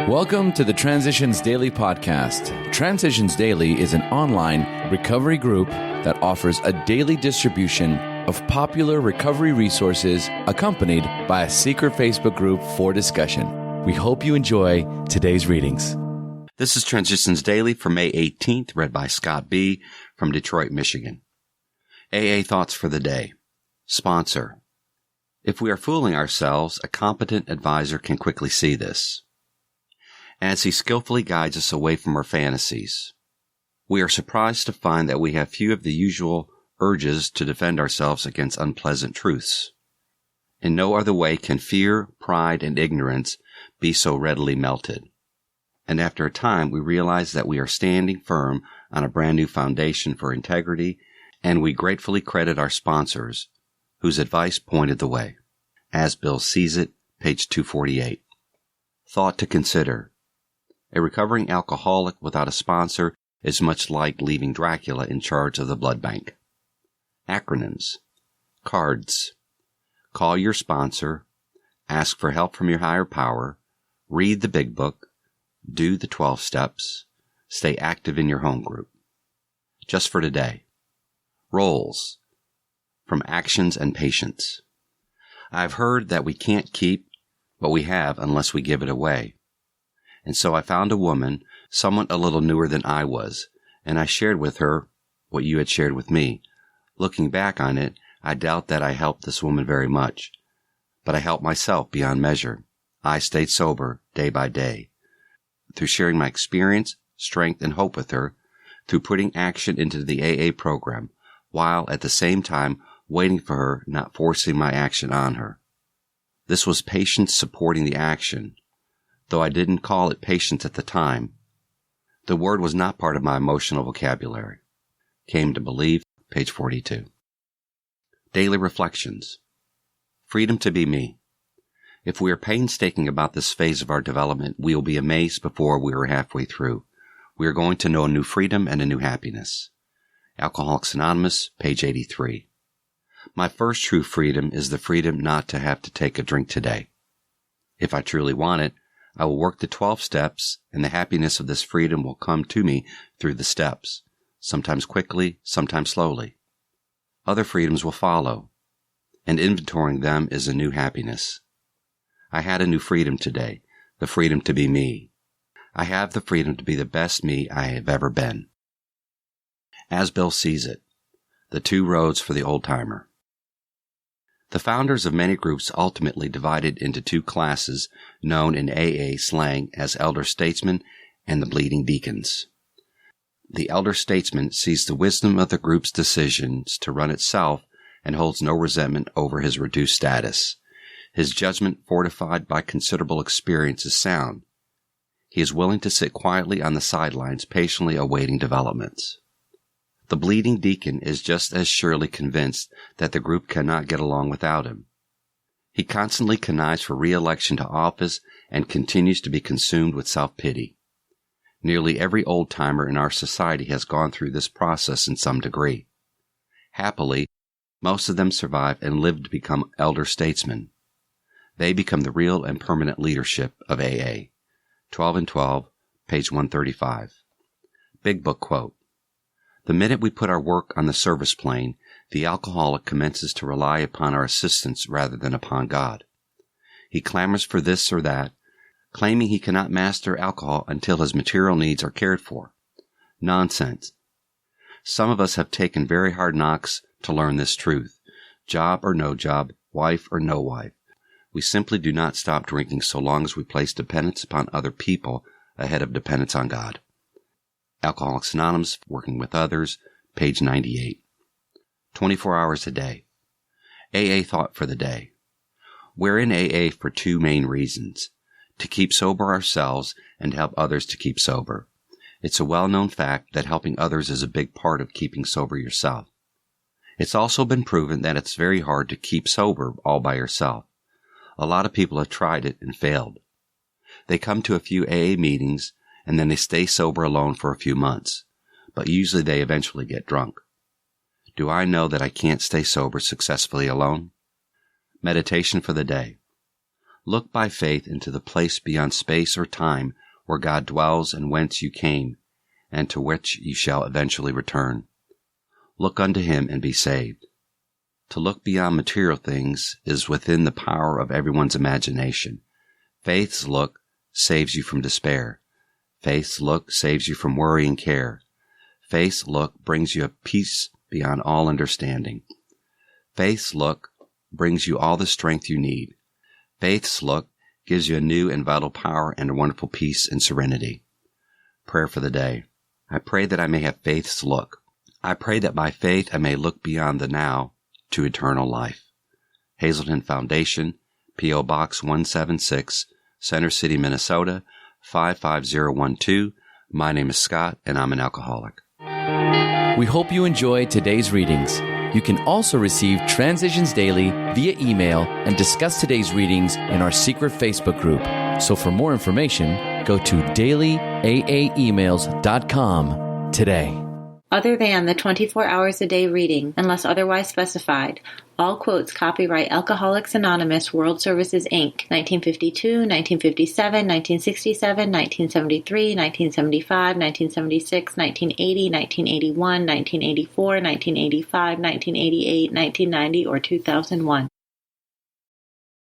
Welcome to the Transitions Daily podcast. Transitions Daily is an online recovery group that offers a daily distribution of popular recovery resources accompanied by a secret Facebook group for discussion. We hope you enjoy today's readings. This is Transitions Daily for May 18th, read by Scott B. from Detroit, Michigan. AA Thoughts for the Day. Sponsor. If we are fooling ourselves, a competent advisor can quickly see this, as he skillfully guides us away from our fantasies. We are surprised to find that we have few of the usual urges to defend ourselves against unpleasant truths. In no other way can fear, pride, and ignorance be so readily melted. And after a time, we realize that we are standing firm on a brand new foundation for integrity, and we gratefully credit our sponsors, whose advice pointed the way. As Bill sees it, page 248. Thought to consider. A recovering alcoholic without a sponsor is much like leaving Dracula in charge of the blood bank. Acronyms. CARDS. Call your sponsor. Ask for help from your higher power. Read the big book. Do the 12 steps. Stay active in your home group. Just for today. Roles. From actions and patience. I've heard that we can't keep what we have unless we give it away. And so I found a woman, somewhat a little newer than I was, and I shared with her what you had shared with me. Looking back on it, I doubt that I helped this woman very much, but I helped myself beyond measure. I stayed sober day by day. Through sharing my experience, strength, and hope with her, through putting action into the AA program, while at the same time waiting for her, not forcing my action on her. This was patience supporting the action. Though I didn't call it patience at the time, the word was not part of my emotional vocabulary. Came to believe, page 42. Daily Reflections. Freedom to be me. If we are painstaking about this phase of our development, we will be amazed before we are halfway through. We are going to know a new freedom and a new happiness. Alcoholics Anonymous, page 83. My first true freedom is the freedom not to have to take a drink today. If I truly want it, I will work the 12 steps, and the happiness of this freedom will come to me through the steps, sometimes quickly, sometimes slowly. Other freedoms will follow, and inventorying them is a new happiness. I had a new freedom today, the freedom to be me. I have the freedom to be the best me I have ever been. As Bill sees it, the two roads for the old-timer. The founders of many groups ultimately divided into two classes known in AA slang as elder statesmen and the bleeding deacons. The elder statesman sees the wisdom of the group's decisions to run itself and holds no resentment over his reduced status. His judgment, fortified by considerable experience, is sound. He is willing to sit quietly on the sidelines, patiently awaiting developments. The bleeding deacon is just as surely convinced that the group cannot get along without him. He constantly connives for re-election to office and continues to be consumed with self-pity. Nearly every old-timer in our society has gone through this process in some degree. Happily, most of them survive and live to become elder statesmen. They become the real and permanent leadership of AA. 12 and 12, page 135. Big Book quote. The minute we put our work on the service plane, the alcoholic commences to rely upon our assistance rather than upon God. He clamors for this or that, claiming he cannot master alcohol until his material needs are cared for. Nonsense. Some of us have taken very hard knocks to learn this truth. Job or no job, wife or no wife. We simply do not stop drinking so long as we place dependence upon other people ahead of dependence on God. Alcoholics Anonymous, Working with Others, page 98. 24 hours a day. AA Thought for the Day. We're in AA for two main reasons: to keep sober ourselves and help others to keep sober. It's a well-known fact that helping others is a big part of keeping sober yourself. It's also been proven that it's very hard to keep sober all by yourself. A lot of people have tried it and failed. They come to a few AA meetings and then they stay sober alone for a few months, but usually they eventually get drunk. Do I know that I can't stay sober successfully alone? Meditation for the day. Look by faith into the place beyond space or time where God dwells and whence you came, and to which you shall eventually return. Look unto him and be saved. To look beyond material things is within the power of everyone's imagination. Faith's look saves you from despair. Faith's look saves you from worry and care. Faith's look brings you a peace beyond all understanding. Faith's look brings you all the strength you need. Faith's look gives you a new and vital power and a wonderful peace and serenity. Prayer for the day. I pray that I may have faith's look. I pray that by faith I may look beyond the now to eternal life. Hazelton Foundation, P.O. Box 176, Center City, Minnesota, 55012. My name is Scott, and I'm an alcoholic. We hope you enjoyed today's readings. You can also receive Transitions Daily via email and discuss today's readings in our secret Facebook group. So for more information, go to dailyaaemails.com today. Other than the 24 hours a day reading, unless otherwise specified, all quotes copyright Alcoholics Anonymous World Services, Inc., 1952, 1957, 1967, 1973, 1975, 1976, 1980, 1981, 1984, 1985, 1988, 1990, or 2001.